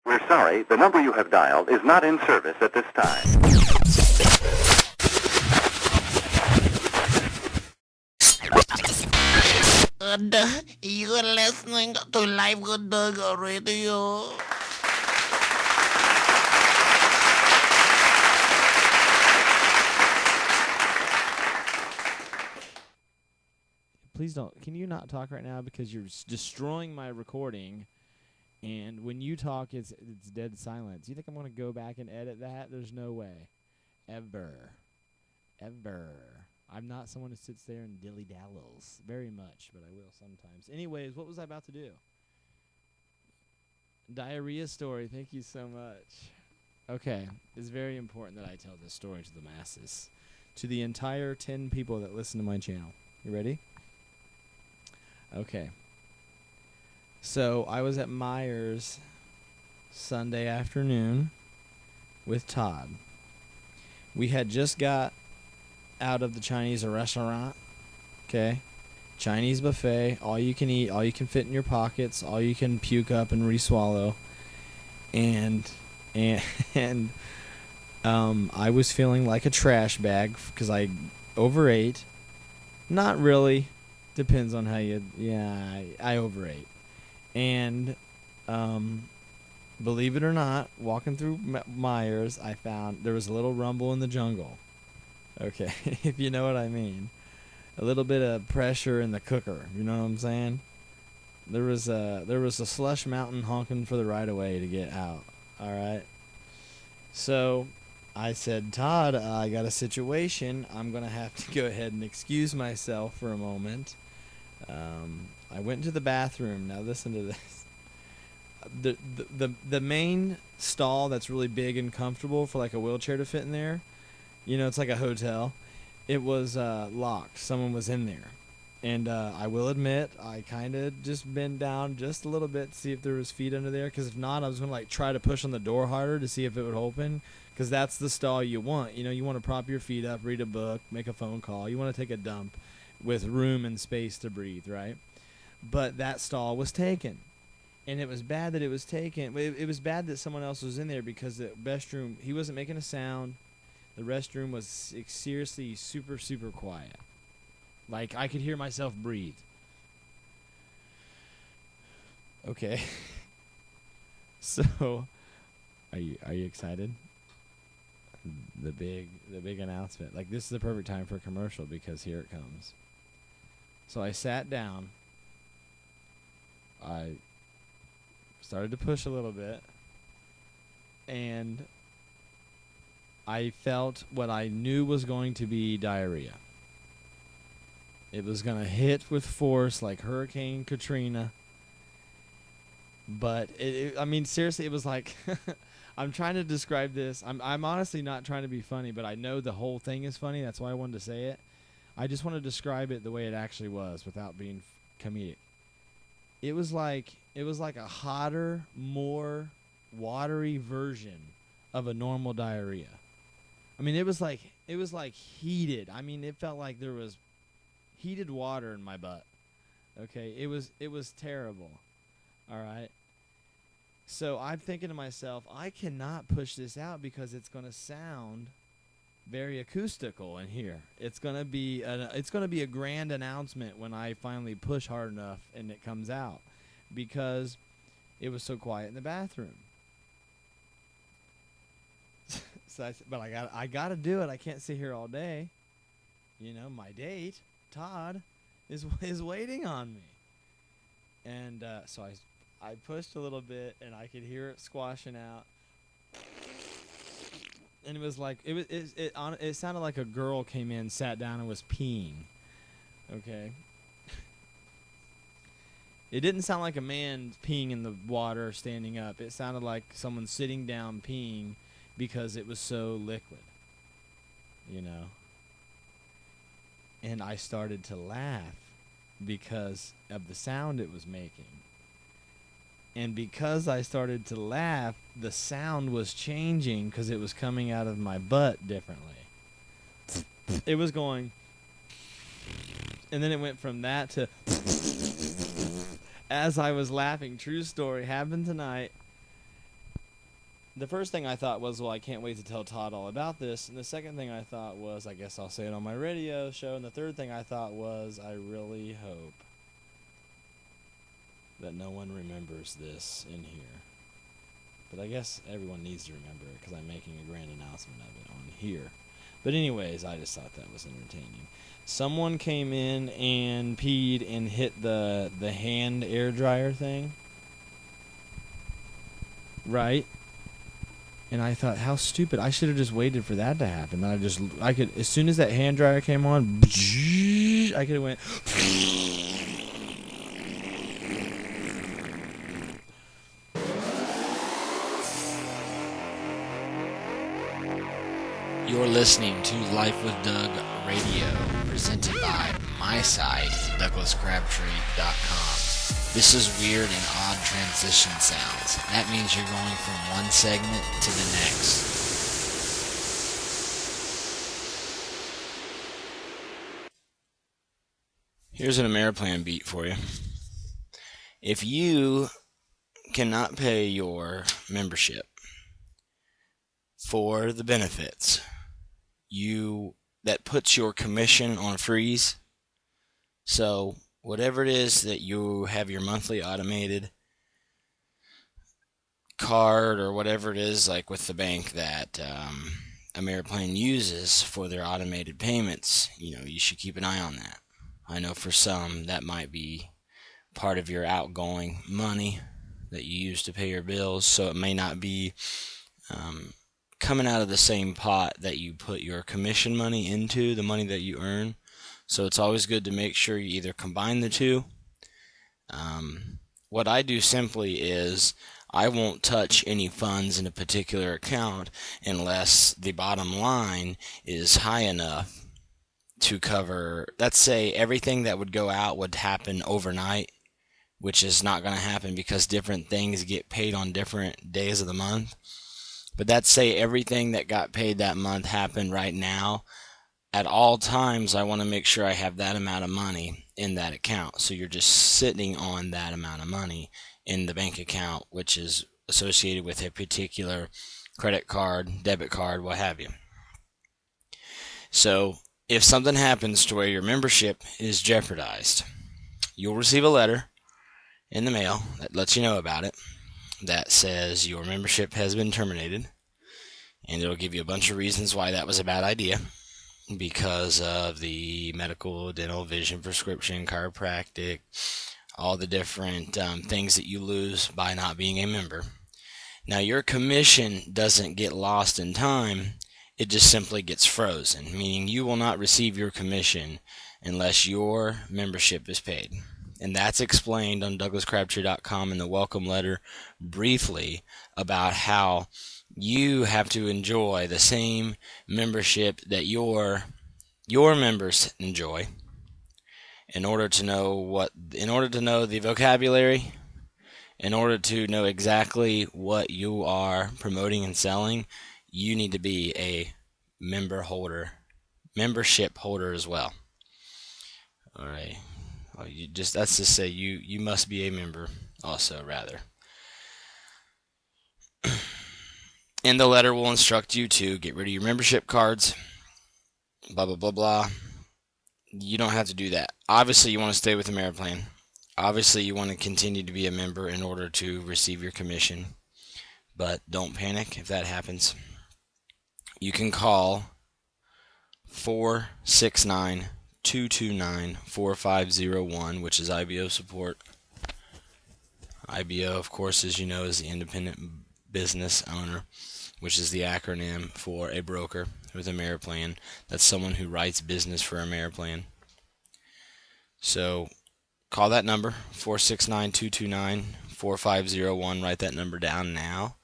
We're sorry, the number you have dialed is not in service at this time. You're listening to LWDR Radio. Please don't. Can you not talk right now because you're destroying my recording? And when you talk, it's dead silence. You think I'm going to go back and edit that? There's no way. Ever. I'm not someone who sits there and dilly-dallies very much, but I will sometimes. Anyways, what was I about to do? Diarrhea story. Thank you so much. Okay. It's very important that I tell this story to the masses. To the entire 10 people that listen to my channel. You ready? Okay. So I was at Myers Sunday afternoon with Todd. We had just got out of the Chinese restaurant. Okay. Chinese buffet, all you can eat, all you can fit in your pockets, all you can puke up and re-swallow. And I was feeling like a trash bag because I overate. Not really. Depends on how you... Yeah, I overate. And believe it or not, walking through Myers, I found there was a little rumble in the jungle. Okay, if you know what I mean. A little bit of pressure in the cooker, you know what I'm saying? There was a slush mountain honking for the right of way to get out. All right. So I said, Todd, I got a situation. I'm going to have to go ahead and excuse myself for a moment. I went to the bathroom. Now listen to this. The main stall that's really big and comfortable for like a wheelchair to fit in there, you know, it's like a hotel. It was locked. Someone was in there. And I will admit, I kind of just bent down just a little bit to see if there was feet under there. Because if not, I was going to like try to push on the door harder to see if it would open. Because that's the stall you want. You know, you want to prop your feet up, read a book, make a phone call. You want to take a dump with room and space to breathe, right? But that stall was taken. And it was bad that it was taken. It was bad that someone else was in there because the restroom, he wasn't making a sound. The restroom was seriously super, super quiet. Like, I could hear myself breathe. Okay. So, are you excited? The big announcement. Like, this is the perfect time for a commercial because here it comes. So I sat down. I started to push a little bit. And I felt what I knew was going to be diarrhea. It was going to hit with force like Hurricane Katrina. But, I mean, seriously, it was like... I'm trying to describe this. I'm honestly not trying to be funny, but I know the whole thing is funny. That's why I wanted to say it. I just want to describe it the way it actually was without being comedic. It was like a hotter, more watery version of a normal diarrhea. I mean, it was like heated. I mean, it felt like there was heated water in my butt. Okay, it was terrible. All right. So I'm thinking to myself, I cannot push this out because it's going to sound very acoustical in here. It's going to be a grand announcement when I finally push hard enough and it comes out because it was so quiet in the bathroom. So I got to do it. I can't sit here all day. You know, my date, Todd, is waiting on me. And so I pushed a little bit, and I could hear it squashing out. And it was like it sounded like a girl came in, sat down, and was peeing. Okay. It didn't sound like a man peeing in the water, standing up. It sounded like someone sitting down peeing because it was so liquid. You know. And I started to laugh because of the sound it was making. And because I started to laugh, the sound was changing because it was coming out of my butt differently. It was going, and then it went from that to, as I was laughing. True story, happened tonight. the first thing I thought was, well, I can't wait to tell Todd all about this. And the second thing I thought was, I guess I'll say it on my radio show. And the third thing I thought was, I really hope that no one remembers this in here. But I guess everyone needs to remember it because I'm making a grand announcement of it on here. But anyways, I just thought that was entertaining. Someone came in and peed and hit the hand air dryer thing. Right? And I thought, how stupid. I should have just waited for that to happen. I could, as soon as that hand dryer came on, I could have went. You're listening to Life with Doug Radio, presented by my site, DouglasCrabtree.com. This is weird and odd transition sounds. That means you're going from one segment to the next. Here's an Ameriplan beat for you. If you cannot pay your membership for the benefits, that puts your commission on freeze. So whatever it is that you have your monthly automated card or whatever it is, like with the bank that Ameriplan uses for their automated payments, you should keep an eye on that. I know for some that might be part of your outgoing money that you use to pay your bills, so it may not be coming out of the same pot that you put your commission money into, the money that you earn. So it's always good to make sure you either combine the two. What I do simply is I won't touch any funds in a particular account unless the bottom line is high enough to cover, let's say everything that would go out would happen overnight, which is not going to happen because different things get paid on different days of the month. But let's say everything that got paid that month happened right now. At all times, I want to make sure I have that amount of money in that account. So you're just sitting on that amount of money in the bank account, which is associated with a particular credit card, debit card, what have you. So if something happens to where your membership is jeopardized, you'll receive a letter in the mail that lets you know about it, that says your membership has been terminated, and it'll give you a bunch of reasons why that was a bad idea, because of the medical, dental, vision, prescription, chiropractic, all the different things that you lose by not being a member. Now, your commission doesn't get lost in time, it just simply gets frozen, meaning you will not receive your commission unless your membership is paid. And that's explained on DouglasCrabtree.com in the welcome letter briefly about how you have to enjoy the same membership that your members enjoy in order to know the vocabulary, in order to know exactly what you are promoting and selling. You need to be a membership holder as well. All right. That's to say you must be a member also, rather. And the letter will instruct you to get rid of your membership cards, blah, blah, blah, blah. You don't have to do that. Obviously, you want to stay with Ameriplan. Obviously, you want to continue to be a member in order to receive your commission. But don't panic if that happens. You can call 469-229-4501, which is IBO support. IBO, of course, as you know, is the independent business owner, which is the acronym for a broker with Ameriplan. That's someone who writes business for Ameriplan. So call that number, 469-229-4501. Write that number down now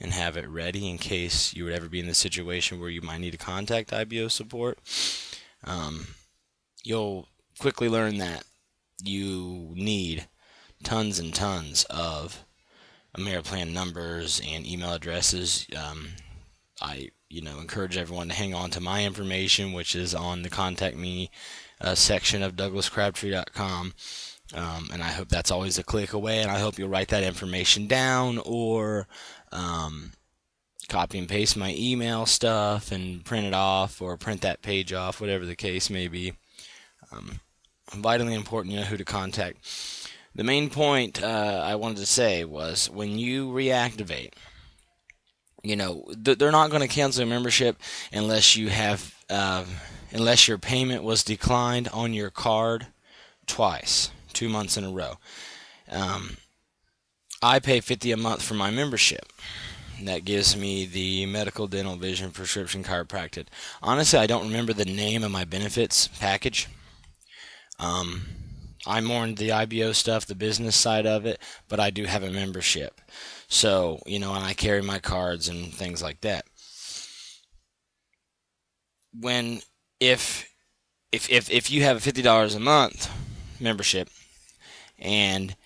and have it ready in case you would ever be in the situation where you might need to contact IBO support. You'll quickly learn that you need tons and tons of Ameriplan numbers and email addresses. I encourage everyone to hang on to my information, which is on the contact me section of DouglasCrabtree.com. And I hope that's always a click away, and I hope you'll write that information down or copy and paste my email stuff and print it off, or print that page off, whatever the case may be. Vitally important, you know who to contact. The main point I wanted to say was, when you reactivate, they're not going to cancel a membership unless you have, unless your payment was declined on your card twice, 2 months in a row. I pay $50 a month for my membership. That gives me the medical, dental, vision, prescription, chiropractic. Honestly, I don't remember the name of my benefits package. I'm more into the IBO stuff, the business side of it, but I do have a membership. So, and I carry my cards and things like that. If you have a $50 a month membership and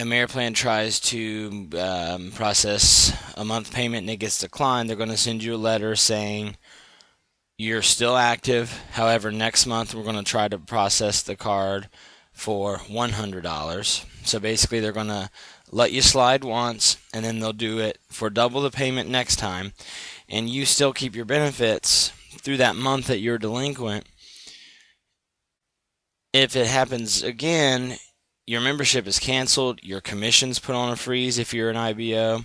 Ameriplan tries to process a month payment and it gets declined, they're going to send you a letter saying you're still active. However, next month we're going to try to process the card for $100. So basically they're going to let you slide once, and then they'll do it for double the payment next time, and you still keep your benefits through that month that you're delinquent. If it happens again, your membership is canceled, your commission's put on a freeze if you're an IBO,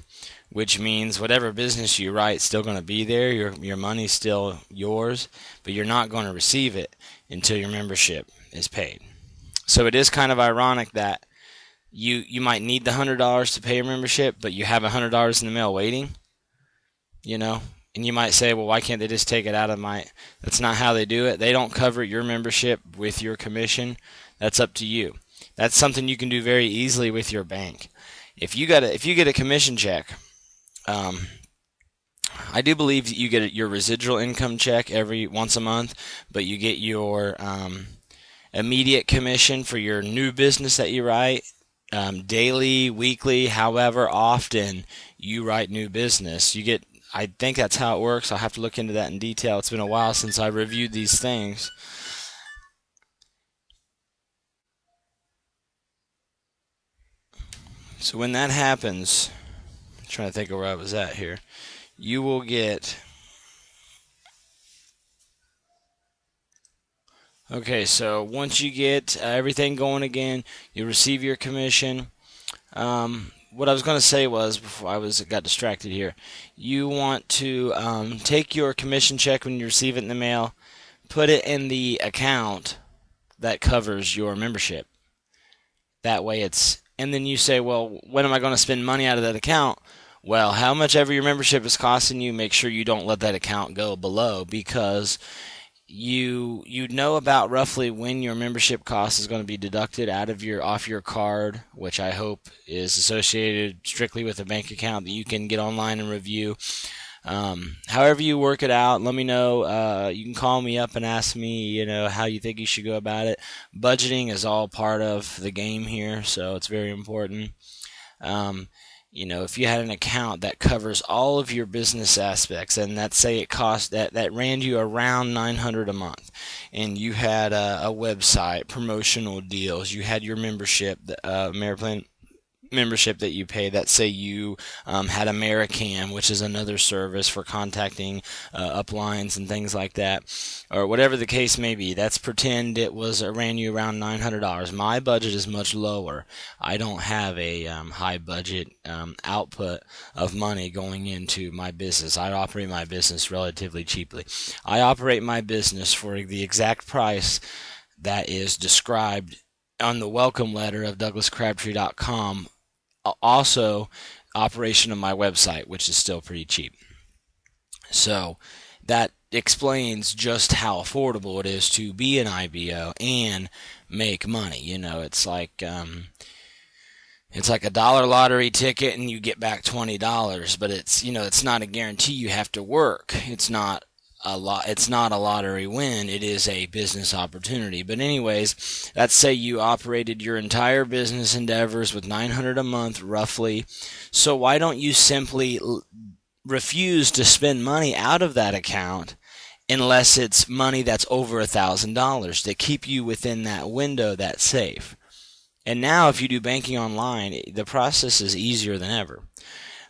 which means whatever business you write is still going to be there. Your money's still yours, but you're not going to receive it until your membership is paid. So it is kind of ironic that you might need the $100 to pay your membership, but you have $100 in the mail waiting, and you might say, well, why can't they just take it out of my... That's not how they do it. They don't cover your membership with your commission. That's up to you. That's something you can do very easily with your bank. If you get a commission check, I do believe you get your residual income check once a month, but you get your immediate commission for your new business that you write daily, weekly, however often you write new business. I think that's how it works. I'll have to look into that in detail. It's been a while since I reviewed these things. So when that happens, I'm trying to think of where I was at here, you will get... Okay, so once you get everything going again, you receive your commission. What I was going to say was, before I got distracted here, you want to take your commission check when you receive it in the mail, put it in the account that covers your membership. That way and then you say, well, when am I going to spend money out of that account? Well, how much ever your membership is costing you, make sure you don't let that account go below, because you know about roughly when your membership cost is going to be deducted off your card, which I hope is associated strictly with a bank account that you can get online and review. However you work it out, let me know. You can call me up and ask me, how you think you should go about it. Budgeting is all part of the game here, so it's very important. If you had an account that covers all of your business aspects, and let's say it cost that ran you around $900 a month, and you had a website, promotional deals, you had your membership, Ameriplan membership that you pay, that say you had Americam, which is another service for contacting uplines and things like that, or whatever the case may be. Let's pretend it ran you around $900. My budget is much lower. I don't have a high budget output of money going into my business. I operate my business relatively cheaply. I operate my business for the exact price that is described on the welcome letter of DouglasCrabtree.com. Also, operation of my website, which is still pretty cheap. So that explains just how affordable it is to be an IBO and make money. It's like a dollar lottery ticket and you get back $20, but it's not a guarantee. You have to work. It's not a lottery win. It is a business opportunity. But anyways, let's say you operated your entire business endeavors with $900 a month roughly. So why don't you simply refuse to spend money out of that account unless it's money that's over $1,000 to keep you within that window that's safe? And now if you do banking online, the process is easier than ever.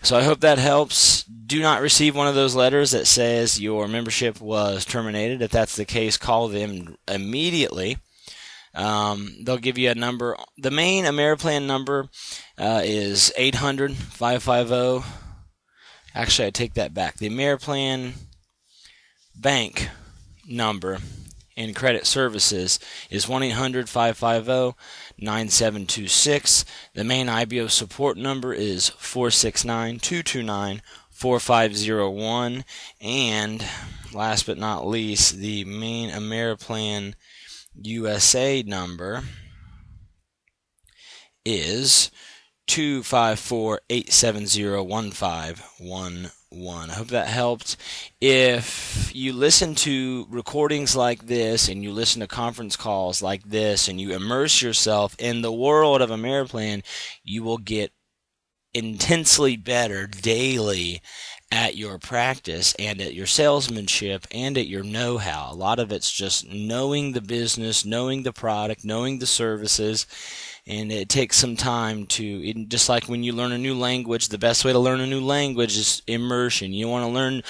So I hope that helps. Do not receive one of those letters that says your membership was terminated. If that's the case, call them immediately. They'll give you a number. The main Ameriplan number is 800-550. Actually, I take that back. The Ameriplan bank number in credit services is 1-800-550-9726. The main IBO support number is 469-229-4501. And last but not least, the main Ameriplan USA number is 254-870-1511. I hope that helped. If you listen to recordings like this and you listen to conference calls like this and you immerse yourself in the world of Ameriplan, you will get intensely better daily at your practice and at your salesmanship and at your know-how. A lot of it's just knowing the business, knowing the product, knowing the services. And it takes some time just like when you learn a new language, the best way to learn a new language is immersion. You want to learn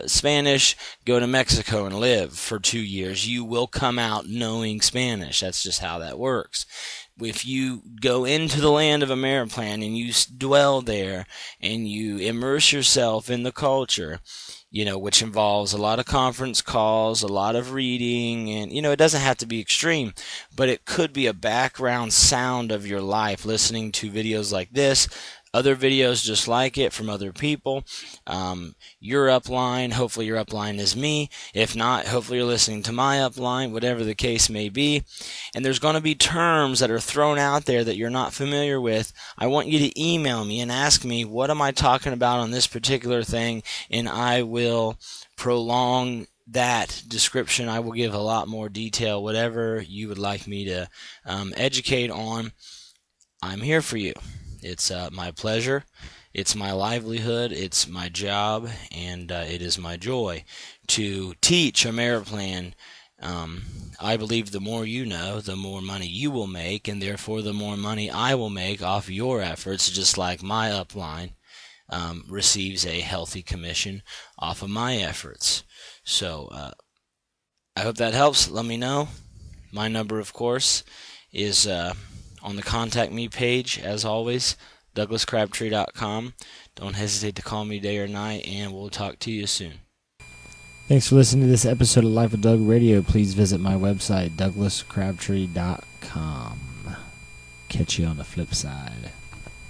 Spanish, go to Mexico and live for 2 years. You will come out knowing Spanish. That's just how that works. If you go into the land of Ameriplan and you dwell there and you immerse yourself in the culture, which involves a lot of conference calls, a lot of reading, and, it doesn't have to be extreme, but it could be a background sound of your life, listening to videos like this, other videos just like it from other people, your upline. Hopefully your upline is me. If not, hopefully you're listening to my upline, whatever the case may be. And there's going to be terms that are thrown out there that you're not familiar with. I want you to email me and ask me, what am I talking about on this particular thing? And I will prolong that description. I will give a lot more detail, whatever you would like me to educate on. I'm here for you. It's my pleasure, it's my livelihood, it's my job, and it is my joy to teach Ameriplan. I believe the more you know, the more money you will make, and therefore the more money I will make off your efforts, just like my upline receives a healthy commission off of my efforts. So I hope that helps. Let me know. My number, of course, is on the Contact Me page, as always, DouglasCrabtree.com. Don't hesitate to call me day or night, and we'll talk to you soon. Thanks for listening to this episode of Life with Doug Radio. Please visit my website, DouglasCrabtree.com. Catch you on the flip side.